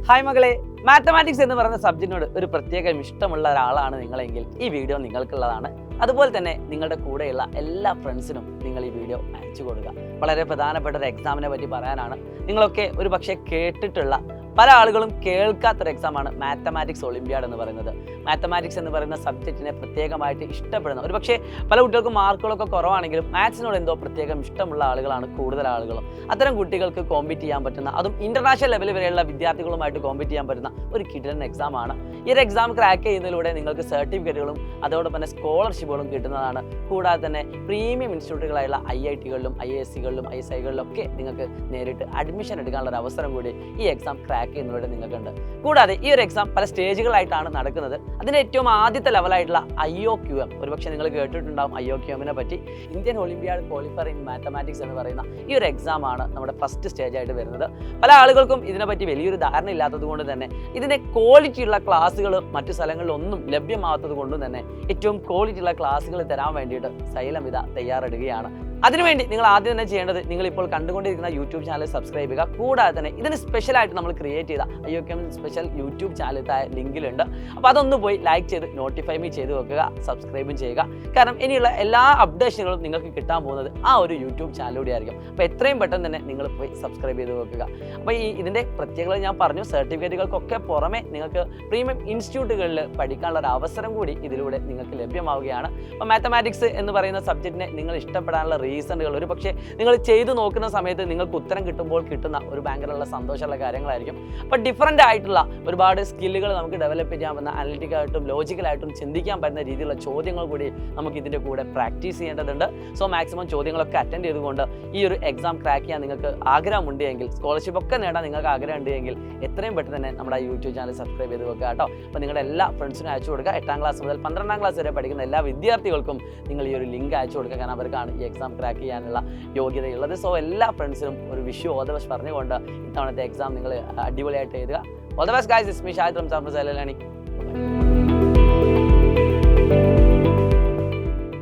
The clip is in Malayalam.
ഹായ് മകളെ, മാത്തമാറ്റിക്സ് എന്ന് പറയുന്ന സബ്ജക്റ്റിനോട് ഒരു പ്രത്യേകം ഇഷ്ടമുള്ള ഒരാളാണ് നിങ്ങളെങ്കിൽ ഈ വീഡിയോ നിങ്ങൾക്കുള്ളതാണ്. അതുപോലെ തന്നെ നിങ്ങളുടെ കൂടെയുള്ള എല്ലാ ഫ്രണ്ട്സിനും നിങ്ങൾ ഈ വീഡിയോ അയച്ചു കൊടുക്കുക. വളരെ പ്രധാനപ്പെട്ട ഒരു എക്സാമിനെ പറ്റി പറയാനാണ്. നിങ്ങളൊക്കെ ഒരു പക്ഷേ കേട്ടിട്ടുള്ള പല ആളുകളും കേൾക്കാത്തൊരു എക്സാമാണ് മാത്തമാറ്റിക്സ് ഒളിമ്പ്യാഡ് എന്ന് പറയുന്നത്. മാത്തമാറ്റിക്സ് എന്ന് പറയുന്ന സബ്ജക്റ്റിനെ പ്രത്യേകമായിട്ട് ഇഷ്ടപ്പെടുന്ന, ഒരു പക്ഷേ പല കുട്ടികൾക്കും മാർക്കുകളൊക്കെ കുറവാണെങ്കിലും മാത്സിനോട് എന്തോ പ്രത്യേകം ഇഷ്ടമുള്ള ആളുകളാണ് കൂടുതൽ ആളുകളും. അത്തരം കുട്ടികൾക്ക് കോമ്പീറ്റ് ചെയ്യാൻ പറ്റുന്ന, അതും ഇന്റർനാഷണൽ ലെവലിൽ വരെയുള്ള വിദ്യാർത്ഥികളുമായിട്ട് കോമ്പീറ്റ് ചെയ്യാൻ പറ്റുന്ന ഒരു കിടിലൻ എക്സാമാണ്. ഈ ഒരു എക്സാം ക്രാക്ക് ചെയ്യുന്നതിലൂടെ നിങ്ങൾക്ക് സർട്ടിഫിക്കറ്റുകളും അതോടൊപ്പം തന്നെ സ്കോളർഷിപ്പുകളും കിട്ടുന്നതാണ്. കൂടാതെ തന്നെ പ്രീമിയം ഇൻസ്റ്റിറ്റ്യൂട്ടുകളായുള്ള IIT-കളിലും IISc-കളിലും ISI-കളിലും ഒക്കെ നിങ്ങൾക്ക് നേരിട്ട് അഡ്മിഷൻ എടുക്കാനുള്ള ഒരു അവസരം കൂടി ഈ എക്സാം ക്രാക്ക് ചെയ്യുന്നതിലൂടെ നിങ്ങൾക്കുണ്ട്. കൂടാതെ ഈ ഒരു എക്സാം പല സ്റ്റേജുകളായിട്ടാണ് നടക്കുന്നത്. അതിൻ്റെ ഏറ്റവും ആദ്യത്തെ ലെവലായിട്ടുള്ള IOQM, ഒരുപക്ഷെ നിങ്ങൾ കേട്ടിട്ടുണ്ടാകും IOQM-നെ പറ്റി. Indian Olympiad qualifier in mathematics എന്ന് പറയുന്ന ഈ ഒരു എക്സാമാണ് നമ്മുടെ ഫസ്റ്റ് സ്റ്റേജ് ആയിട്ട് വരുന്നത്. പല ആളുകൾക്കും ഇതിനെപ്പറ്റി വലിയൊരു ധാരണ ഇല്ലാത്തത് കൊണ്ട് തന്നെ ഇതിൻ്റെ ക്വാളിറ്റിയുള്ള ക്ലാസ്സുകൾ മറ്റു സ്ഥലങ്ങളിലൊന്നും ലഭ്യമാകാത്തത് കൊണ്ടും തന്നെ ഏറ്റവും ക്വാളിറ്റിയുള്ള ക്ലാസ്സുകൾ തരാൻ വേണ്ടിയിട്ട് സൈലം ഇതാ തയ്യാറെടുക്കുകയാണ്. അതിനുവേണ്ടി നിങ്ങൾ ആദ്യം തന്നെ ചെയ്യേണ്ടത്, നിങ്ങൾ ഇപ്പോൾ കണ്ടുകൊണ്ടിരിക്കുന്ന യൂട്യൂബ് ചാനൽ സബ്സ്ക്രൈബ് ചെയ്യുക. കൂടാതെ തന്നെ ഇതിന് സ്പെഷ്യലായിട്ട് നമ്മൾ ക്രിയേറ്റ് ചെയ്ത IOQM സ്പെഷ്യൽ യൂട്യൂബ് ചാനൽ ലിങ്കിലുണ്ട്. അപ്പോൾ അതൊന്ന് പോയി ലൈക്ക് ചെയ്ത് നോട്ടിഫൈ ചെയ്ത് വെക്കുക, സബ്സ്ക്രൈബും ചെയ്യുക. കാരണം ഇനിയുള്ള എല്ലാ അപ്ഡേഷനുകളും നിങ്ങൾക്ക് കിട്ടാൻ പോകുന്നത് ആ ഒരു യൂട്യൂബ് ചാനലിലൂടെ ആയിരിക്കും. അപ്പോൾ എത്രയും പെട്ടെന്ന് തന്നെ നിങ്ങൾ പോയി സബ്സ്ക്രൈബ് ചെയ്ത് വെക്കുക. അപ്പോൾ ഇതിൻ്റെ പ്രത്യേകത ഞാൻ പറഞ്ഞു. സർട്ടിഫിക്കറ്റുകൾക്കൊക്കെ പുറമെ നിങ്ങൾക്ക് പ്രീമിയം ഇൻസ്റ്റിറ്റ്യൂട്ടുകളിൽ പഠിക്കാനുള്ള ഒരു അവസരം കൂടി ഇതിലൂടെ നിങ്ങൾക്ക് ലഭ്യമാവുകയാണ്. അപ്പോൾ മാത്തമാറ്റിക്സ് എന്ന് പറയുന്ന സബ്ജക്റ്റിനെ നിങ്ങൾ ഇഷ്ടപ്പെടാനുള്ള റീസണുകൾ, ഒരു പക്ഷേ നിങ്ങൾ ചെയ്തു നോക്കുന്ന സമയത്ത് നിങ്ങൾക്ക് ഉത്തരം കിട്ടുമ്പോൾ കിട്ടുന്ന ഒരു ഭയങ്കരമുള്ള സന്തോഷമുള്ള കാര്യങ്ങളായിരിക്കും. അപ്പോൾ ഡിഫറൻ്റ് ആയിട്ടുള്ള ഒരുപാട് സ്കില്ലുകൾ നമുക്ക് ഡെവലപ്പ് ചെയ്യാൻ പറ്റുന്ന, അനലിറ്റിക്കായിട്ടും ലോജിക്കലായിട്ടും ചിന്തിക്കാൻ പറ്റുന്ന രീതിയിലുള്ള ചോദ്യങ്ങൾ കൂടി നമുക്ക് ഇതിൻ്റെ കൂടെ പ്രാക്ടീസ് ചെയ്യേണ്ടതുണ്ട്. സോ മാക്സിമം ചോദ്യങ്ങളൊക്കെ അറ്റൻഡ് ചെയ്തുകൊണ്ട് ഈ ഒരു എക്സാം ക്രാക്ക് ചെയ്യാൻ നിങ്ങൾക്ക് ആഗ്രഹമുണ്ട് എങ്കിൽ, സ്കോളർഷിപ്പ് ഒക്കെ നേടാൻ നിങ്ങൾക്ക് ആഗ്രഹമുണ്ട് എങ്കിൽ എത്രയും പെട്ടെന്ന് തന്നെ നമ്മുടെ യൂട്യൂബ് ചാനൽ സബ്സ്ക്രൈബ് ചെയ്ത് വെക്കുക കേട്ടോ. അപ്പോൾ നിങ്ങളുടെ എല്ലാ ഫ്രണ്ട്സിനും അയച്ചു കൊടുക്കുക. 8ാം ക്ലാസ് മുതൽ 12ാം ക്ലാസ് വരെ പഠിക്കുന്ന എല്ലാ വിദ്യാർത്ഥികൾക്കും നിങ്ങൾ ഈ ഒരു ലിങ്ക് അയച്ചു കൊടുക്കുക. കാരണം അവർക്കാണ് ഈ എക്സാം ക്രാക്ക് ചെയ്യാനുള്ള യോഗ്യതയുള്ളത്. സോ എല്ലാ ഫ്രണ്ട്സിനും ഒരു വിഷു ഓൾ ദ ബെസ്റ്റ് പറഞ്ഞുകൊണ്ട് ഇത്തവണത്തെ എക്സാം നിങ്ങൾ അടിപൊളിയായിട്ട് എഴുതുക. All the best guys. It's me Shahid Ramzan.